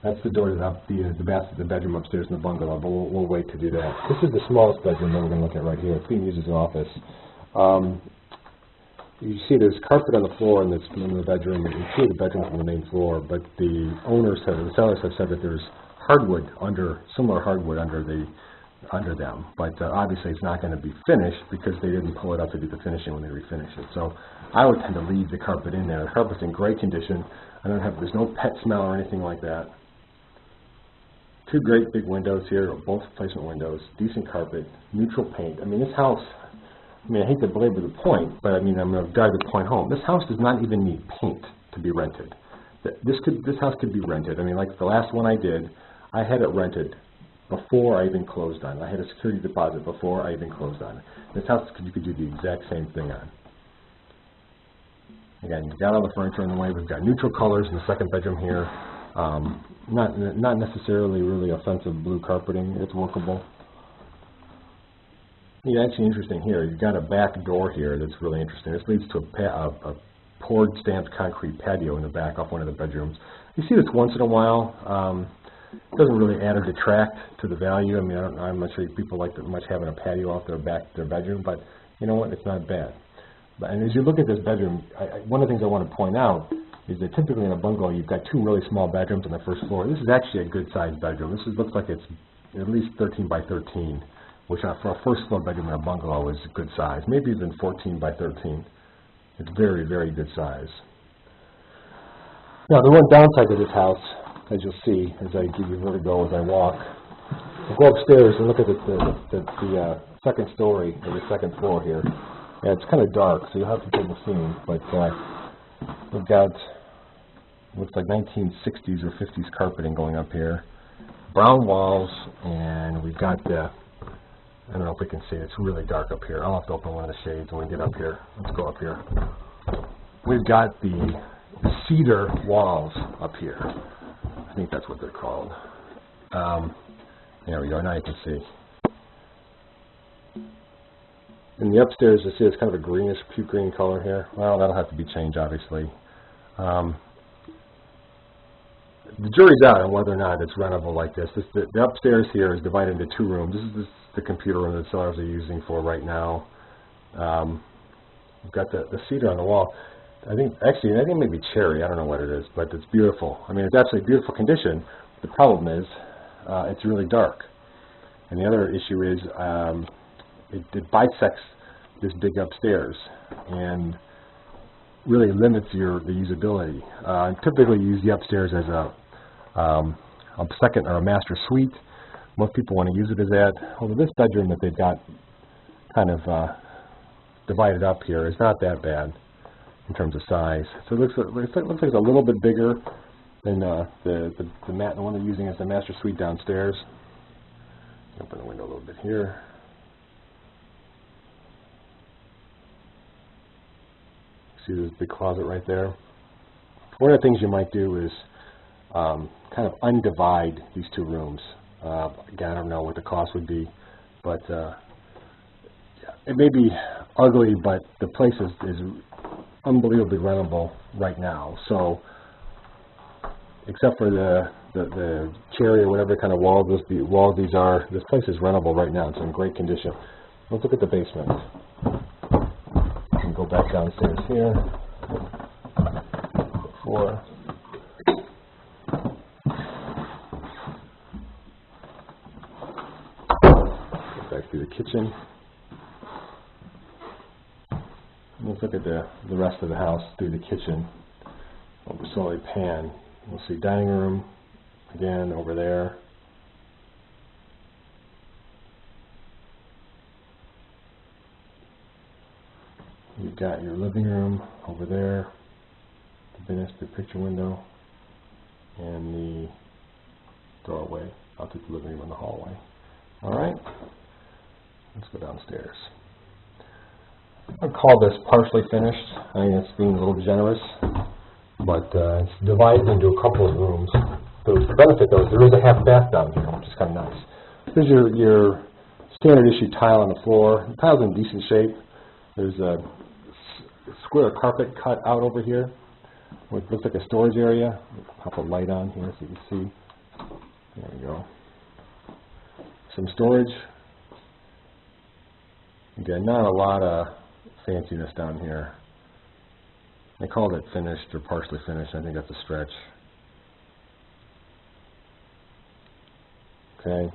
That's the door to the bedroom upstairs in the bungalow, but we'll wait to do that. This is the smallest bedroom that we're going to look at right here. It's being used as an office. You see there's carpet on the floor in the bedroom. You can see the bedroom from the main floor, but the sellers have said that there's hardwood similar hardwood under them. But obviously it's not going to be finished because they didn't pull it up to do the finishing when they refinished it. So I would tend to leave the carpet in there. The carpet's in great condition. There's no pet smell or anything like that. Two great big windows here, both replacement windows, decent carpet, neutral paint. I mean, this house, I hate to belabor the point, but I'm going to drive the point home. This house does not even need paint to be rented. This house could be rented. Like the last one I did, I had it rented before I even closed on it. I had a security deposit before I even closed on it. This house, you could do the exact same thing on. Again, you've got all the furniture in the way. We've got neutral colors in the second bedroom here. Not necessarily really offensive blue carpeting. It's workable. Yeah, actually interesting here. You've got a back door here that's really interesting. This leads to a poured stamped concrete patio in the back off one of the bedrooms. You see this once in a while. It doesn't really add or detract to the value. I'm not sure people like that much having a patio off their bedroom, but you know what? It's not bad. And as you look at this bedroom, one of the things I want to point out is that typically in a bungalow you've got two really small bedrooms on the first floor. This is actually a good-sized bedroom. This looks like it's at least 13 by 13, which for a first-floor bedroom in a bungalow is a good size. Maybe even 14 by 13. It's very, very good size. Now, the one downside to this house, as you'll see, as I give you vertigo as I walk, we'll go upstairs and look at the second story, or the second floor here. Yeah, it's kind of dark, so you'll have to take the scene, but we've got, looks like 1960s or 50s carpeting going up here, brown walls, and we've got I don't know if we can see it, it's really dark up here. I'll have to open one of the shades when we get up here. Let's go up here. We've got the cedar walls up here. I think that's what they're called. There we go, now you can see. In the upstairs, you see it's kind of a greenish, puke green color here. Well, that'll have to be changed, obviously. The jury's out on whether or not it's rentable like this. The upstairs here is divided into two rooms. This is the computer room that sellers are using for right now. We've got the cedar on the wall. I think it may be cherry. I don't know what it is, but it's beautiful. It's actually a beautiful condition. The problem is it's really dark. And the other issue is it bisects this big upstairs and really limits the usability. Typically you use the upstairs as a second or a master suite. Most people want to use it as that. Although this bedroom that they've got kind of divided up here is not that bad in terms of size. So it looks like it's a little bit bigger than the one they're using as the master suite downstairs. Open the window a little bit here. See this big closet right there? One of the things you might do is kind of undivide these two rooms. Again, I don't know what the cost would be, but it may be ugly, but the place is unbelievably rentable right now. So, except for the cherry or whatever kind of walls these are, this place is rentable right now. It's in great condition. Let's look at the basement. Go back downstairs here. Floor. Go back through the kitchen. Let's look at the rest of the house through the kitchen. Over slowly pan. We'll see dining room again over there. You've got your living room over there, the picture window, and the doorway out to the living room and the hallway. All right, let's go downstairs. I'd call this partially finished. It's being a little generous, but it's divided into a couple of rooms. The benefit, though, is there is a half bath down here, which is kind of nice. Here's your standard issue tile on the floor. The tile's in decent shape. There's a square carpet cut out over here, which looks like a storage area. I'll put a light on here so you can see. There we go. Some storage. Again, not a lot of fanciness down here. They called it finished or partially finished. I think that's a stretch. Okay.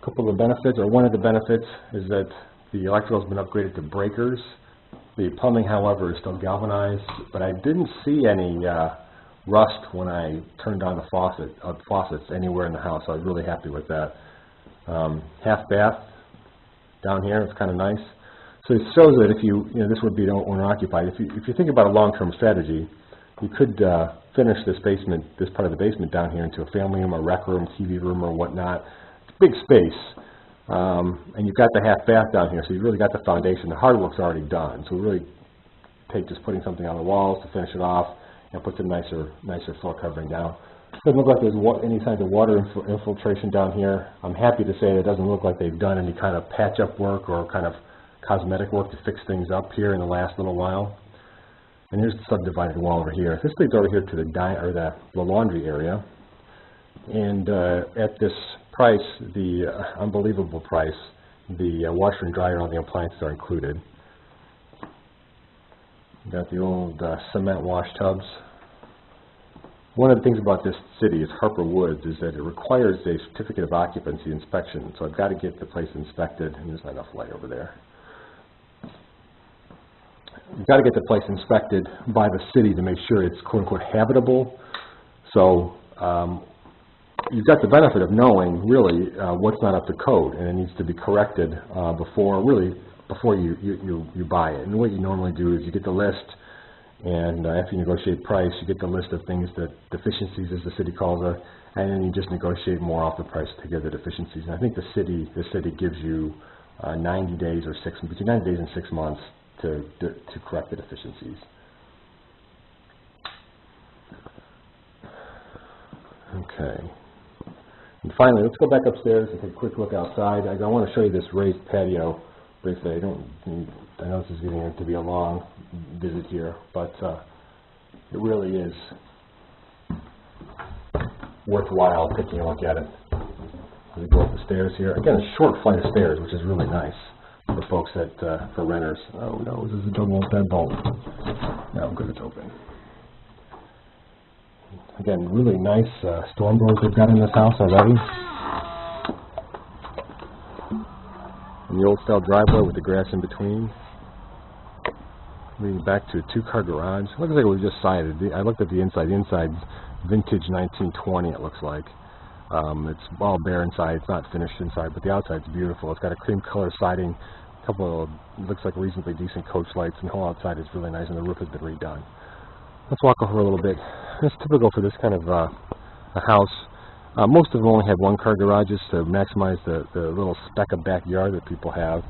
A couple of the benefits, or one of the benefits, is that the electrical has been upgraded to breakers. The plumbing, however, is still galvanized, but I didn't see any rust when I turned on the faucets anywhere in the house. So I was really happy with that. Half bath down here. It's kind of nice. So it shows that if you know, this would be owner occupied. If you think about a long-term strategy, you could finish this basement, this part of the basement down here, into a family room, a rec room, TV room, or whatnot. It's a big space, and you've got the half bath down here, so you've really got the foundation. The hard work's already done, so we really take just putting something on the walls to finish it off, and put some nicer floor covering down. Doesn't look like there's any signs of water infiltration down here. I'm happy to say it doesn't look like they've done any kind of patch-up work or kind of cosmetic work to fix things up here in the last little while. And here's the subdivided wall over here. This leads over here to the laundry area. And at this price, the unbelievable price, the washer and dryer and all the appliances are included. Got the old cement wash tubs. One of the things about this city, is Harper Woods, is that it requires a certificate of occupancy inspection. So I've got to get the place inspected, and there's not enough light over there. You've got to get the place inspected by the city to make sure it's quote-unquote habitable. So you've got the benefit of knowing really what's not up to code, and it needs to be corrected before you buy it. And what you normally do is you get the list, and after you negotiate price, you get the list of things that deficiencies, as the city calls it, and then you just negotiate more off the price to get the deficiencies. And I think the city gives you 90 days or between 90 days and 6 months to correct the deficiencies. Okay. And finally, let's go back upstairs and take a quick look outside. I want to show you this raised patio briefly. I know this is getting to be a long visit here, but it really is worthwhile taking a look at it. We go up the stairs here. Again, a short flight of stairs, which is really nice for folks for renters. Oh no, this is a double deadbolt. No, good, it's open. Again, really nice storm doors they've got in this house already. And the old style driveway with the grass in between. Leading back to a 2-car garage. Looks like it was just sided. I looked at the inside. The inside's vintage 1920, it looks like. It's all bare inside. It's not finished inside, but the outside's beautiful. It's got a cream color siding, a couple of, looks like reasonably decent coach lights, and the whole outside is really nice, and the roof has been redone. Let's walk over a little bit. It's typical for this kind of a house. Most of them only have 1-car garages to maximize the little speck of backyard that people have,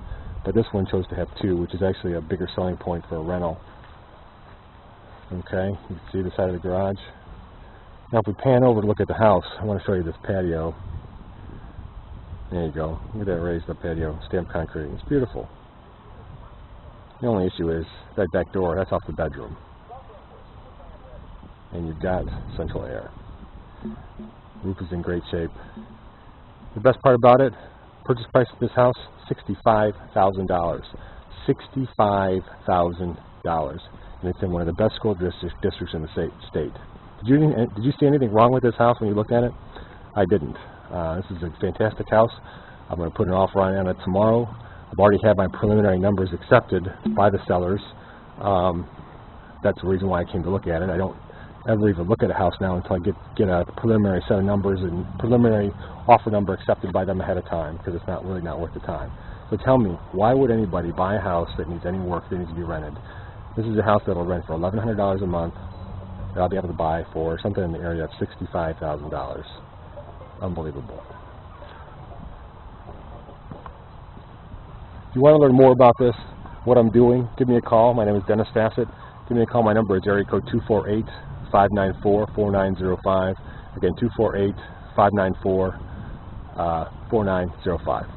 but this one chose to have 2, which is actually a bigger selling point for a rental. Okay, you can see the side of the garage. Now if we pan over to look at the house, I want to show you this patio. There you go. Look at that raised up patio, stamped concrete. It's beautiful. The only issue is that back door, that's off the bedroom. And you've got central air. Roof is in great shape. The best part about it, purchase price of this house, $65,000. $65,000. And it's in one of the best school districts in the state. Did you see anything wrong with this house when you looked at it? I didn't. This is a fantastic house. I'm going to put an offer on it tomorrow. I've already had my preliminary numbers accepted by the sellers. That's the reason why I came to look at it. I don't ever even look at a house now until I get a preliminary set of numbers and preliminary offer number accepted by them ahead of time, because it's really not worth the time. So tell me, why would anybody buy a house that needs any work, that needs to be rented? This is a house that will rent for $1,100 a month that I'll be able to buy for something in the area of $65,000. Unbelievable. If you want to learn more about this, what I'm doing, give me a call. My name is Dennis Fassett. Give me a call. My number is area code 248-594-4905. Again, 248-594-4905.